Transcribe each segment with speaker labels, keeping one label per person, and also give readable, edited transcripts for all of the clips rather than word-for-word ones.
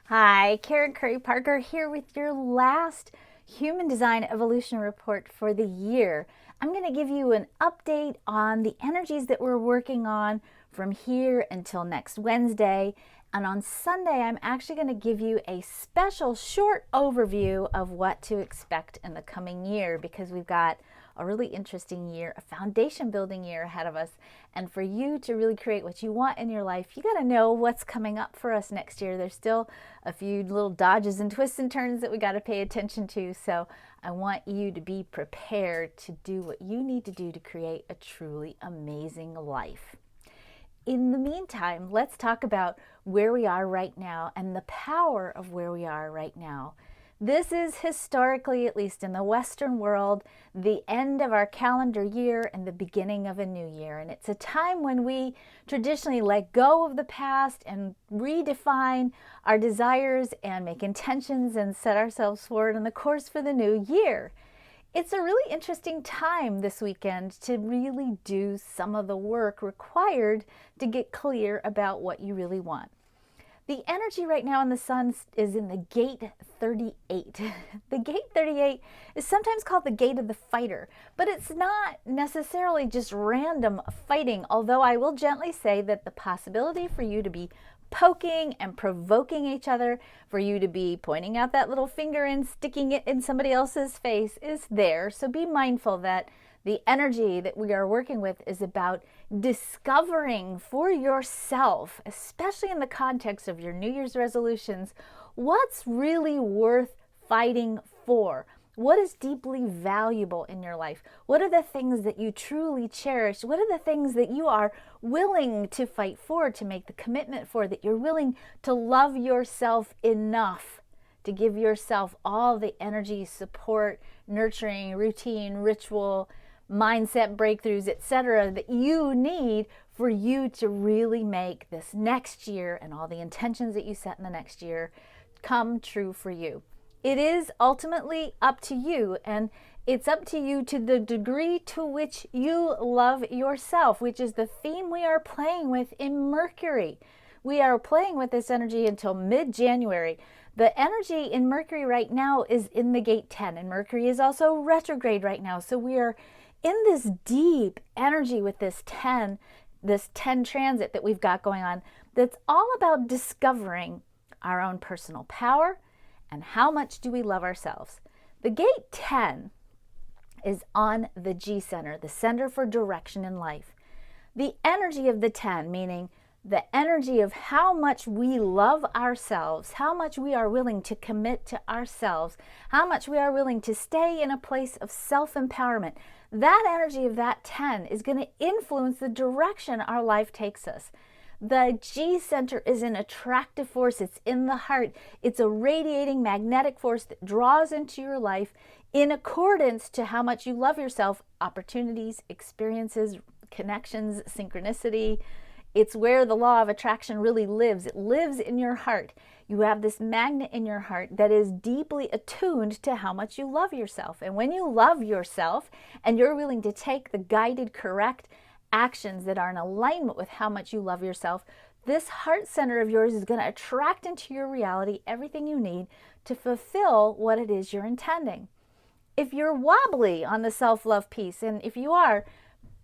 Speaker 1: Hi, Karen Curry Parker here with your last Human Design Evolution Report for the year. I'm going to give you an update on the energies that we're working on from here until next Wednesday. And on Sunday, I'm actually going to give you a special short overview of what to expect in the coming year because we've got a really interesting year, a foundation building year ahead of us. And for you to really create what you want in your life, you got to know what's coming up for us next year. There's still a few little dodges and twists and turns that we got to pay attention to. So I want you to be prepared to do what you need to do to create a truly amazing life. In the meantime, let's talk about where we are right now and the power of where we are right now. This is historically, at least in the Western world, the end of our calendar year and the beginning of a new year. And it's a time when we traditionally let go of the past and redefine our desires and make intentions and set ourselves forward on the course for the new year. It's a really interesting time this weekend to really do some of the work required to get clear about what you really want. The energy right now in the sun is in the gate 38. The gate 38 is sometimes called the gate of the fighter, but it's not necessarily just random fighting, although I will gently say that the possibility for you to be poking and provoking each other, for you to be pointing out that little finger and sticking it in somebody else's face is there. So be mindful that the energy that we are working with is about discovering for yourself, especially in the context of your New Year's resolutions, what's really worth fighting for. What is deeply valuable in your life? What are the things that you truly cherish? What are the things that you are willing to fight for, to make the commitment for, that you're willing to love yourself enough to give yourself all the energy, support, nurturing, routine, ritual, mindset breakthroughs, etc., that you need for you to really make this next year and all the intentions that you set in the next year come true for you. It is ultimately up to you, and it's up to you to the degree to which you love yourself, which is the theme we are playing with in Mercury. We are playing with this energy until mid-January. The energy in Mercury right now is in the gate 10, and Mercury is also retrograde right now. So we are in this deep energy with this 10 transit that we've got going on, that's all about discovering our own personal power and how much do we love ourselves. The gate 10 is on the G center, the center for direction in life. The energy of the 10, meaning the energy of how much we love ourselves, how much we are willing to commit to ourselves, how much we are willing to stay in a place of self-empowerment. That energy of that 10 is going to influence the direction our life takes us. The G center is an attractive force. It's in the heart. It's a radiating magnetic force that draws into your life in accordance to how much you love yourself, opportunities, experiences, connections, synchronicity. It's where the law of attraction really lives. It lives in your heart. You have this magnet in your heart that is deeply attuned to how much you love yourself. And when you love yourself and you're willing to take the guided, correct actions that are in alignment with how much you love yourself, this heart center of yours is going to attract into your reality everything you need to fulfill what it is you're intending. If you're wobbly on the self-love piece, and if you are,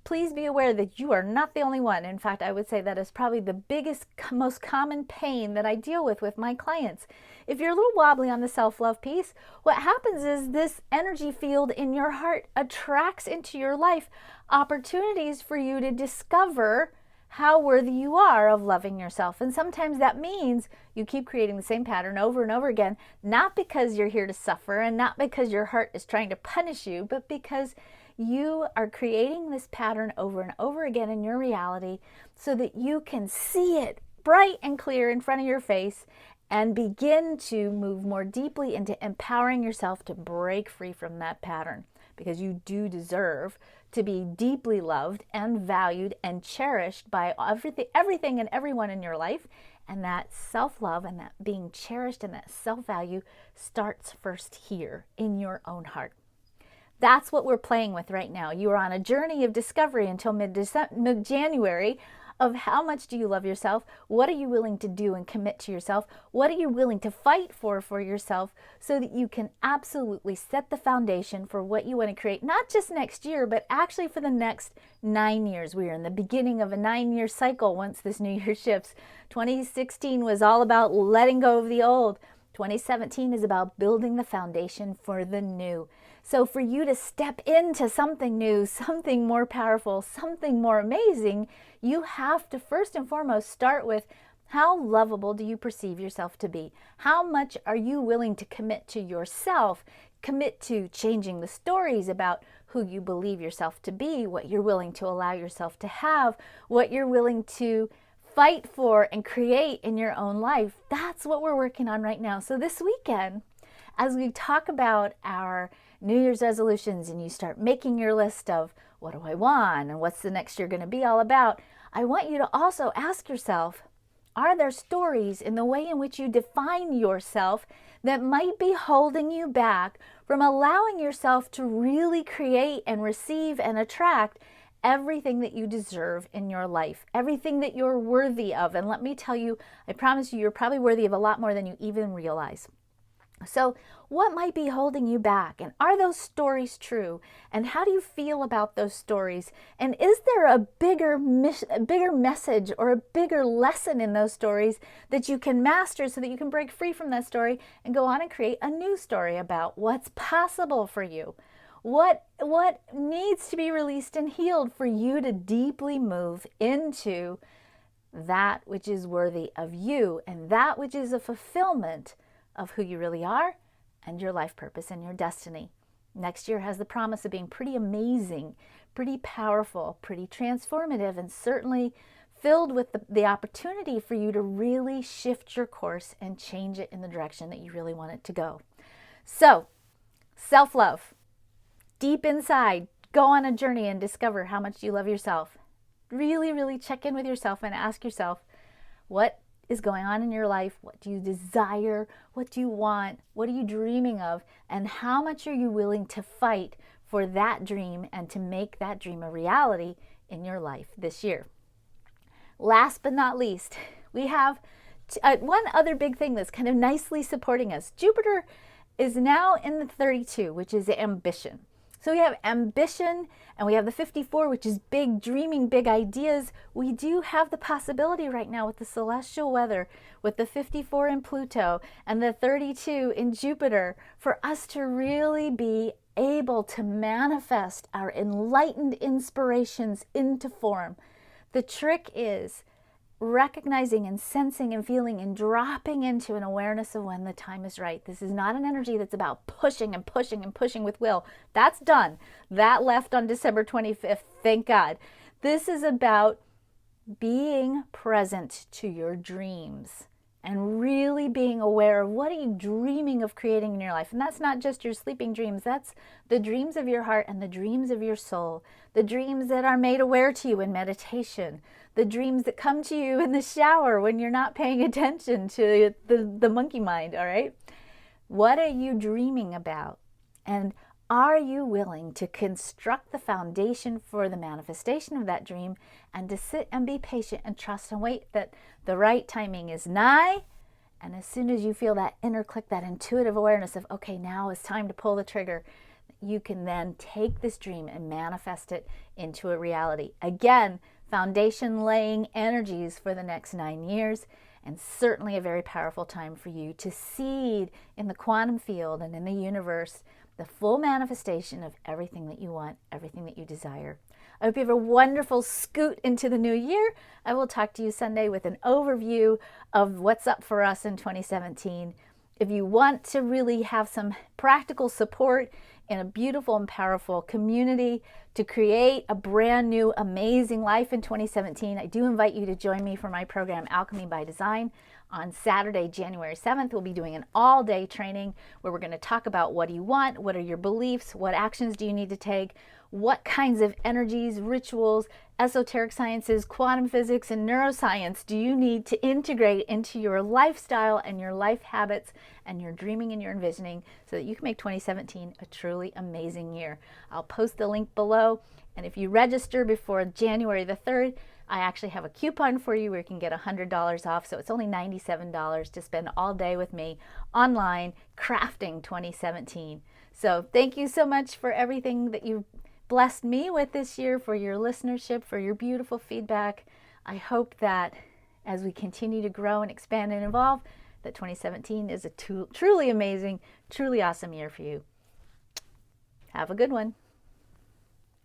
Speaker 1: please be aware that you are not the only one. In fact, I would say that is probably the biggest, most common pain that I deal with my clients. If you're a little wobbly on the self-love piece, what happens is this energy field in your heart attracts into your life opportunities for you to discover how worthy you are of loving yourself. And sometimes that means you keep creating the same pattern over and over again, not because you're here to suffer and not because your heart is trying to punish you, but because you are creating this pattern over and over again in your reality so that you can see it bright and clear in front of your face and begin to move more deeply into empowering yourself to break free from that pattern, because you do deserve to be deeply loved and valued and cherished by everything and everyone in your life. And that self-love and that being cherished and that self-value starts first here in your own heart. That's what we're playing with right now. You are on a journey of discovery until mid-January of how much do you love yourself? What are you willing to do and commit to yourself? What are you willing to fight for yourself so that you can absolutely set the foundation for what you want to create, not just next year, but actually for the next 9 years. We are in the beginning of a 9-year cycle once this new year shifts. 2016 was all about letting go of the old. 2017 is about building the foundation for the new. So for you to step into something new, something more powerful, something more amazing, you have to first and foremost start with, how lovable do you perceive yourself to be? How much are you willing to commit to yourself? Commit to changing the stories about who you believe yourself to be, what you're willing to allow yourself to have, what you're willing to fight for and create in your own life. That's what we're working on right now. So this weekend, as we talk about our New Year's resolutions and you start making your list of what do I want and what's the next year going to be all about, I want you to also ask yourself, are there stories in the way in which you define yourself that might be holding you back from allowing yourself to really create and receive and attract everything that you deserve in your life, everything that you're worthy of? And let me tell you, I promise you, you're probably worthy of a lot more than you even realize. So what might be holding you back? And are those stories true? And how do you feel about those stories? And is there a bigger message or a bigger lesson in those stories that you can master so that you can break free from that story and go on and create a new story about what's possible for you? What needs to be released and healed for you to deeply move into that which is worthy of you and that which is a fulfillment of who you really are and your life purpose and your destiny. Next year has the promise of being pretty amazing, pretty powerful, pretty transformative, and certainly filled with the opportunity for you to really shift your course and change it in the direction that you really want it to go. So, self-love. Deep inside, go on a journey and discover how much you love yourself. Really, really check in with yourself and ask yourself, what is going on in your life? What do you desire? What do you want? What are you dreaming of? And how much are you willing to fight for that dream and to make that dream a reality in your life this year? Last but not least, we have one other big thing that's kind of nicely supporting us. Jupiter is now in the 32, which is ambition. So we have ambition and we have the 54, which is big, dreaming, big ideas. We do have the possibility right now with the celestial weather, with the 54 in Pluto and the 32 in Jupiter, for us to really be able to manifest our enlightened inspirations into form. The trick is recognizing and sensing and feeling and dropping into an awareness of when the time is right. This is not an energy that's about pushing and pushing and pushing with will. That's done. That left on December 25th, thank God. This is about being present to your dreams and really being aware of what are you dreaming of creating in your life. And that's not just your sleeping dreams. That's the dreams of your heart and the dreams of your soul, the dreams that are made aware to you in meditation, the dreams that come to you in the shower when you're not paying attention to the monkey mind, all right? What are you dreaming about? And are you willing to construct the foundation for the manifestation of that dream and to sit and be patient and trust and wait that the right timing is nigh? And as soon as you feel that inner click, that intuitive awareness of, okay, now it's time to pull the trigger, you can then take this dream and manifest it into a reality. Again, foundation laying energies for the next 9 years, and certainly a very powerful time for you to seed in the quantum field and in the universe the full manifestation of everything that you want, everything that you desire. I hope you have a wonderful scoot into the new year. I will talk to you Sunday with an overview of what's up for us in 2017. If you want to really have some practical support in a beautiful and powerful community to create a brand new, amazing life in 2017, I do invite you to join me for my program, Alchemy by Design. On Saturday, January 7th, we'll be doing an all-day training where we're going to talk about what do you want, what are your beliefs, what actions do you need to take, what kinds of energies, rituals, esoteric sciences, quantum physics, and neuroscience do you need to integrate into your lifestyle and your life habits and your dreaming and your envisioning so that you can make 2017 a truly amazing year. I'll post the link below, and if you register before January the 3rd, I actually have a coupon for you where you can get $100 off. So it's only $97 to spend all day with me online crafting 2017. So thank you so much for everything that you've blessed me with this year, for your listenership, for your beautiful feedback. I hope that as we continue to grow and expand and evolve, that 2017 is a truly amazing, truly awesome year for you. Have a good one.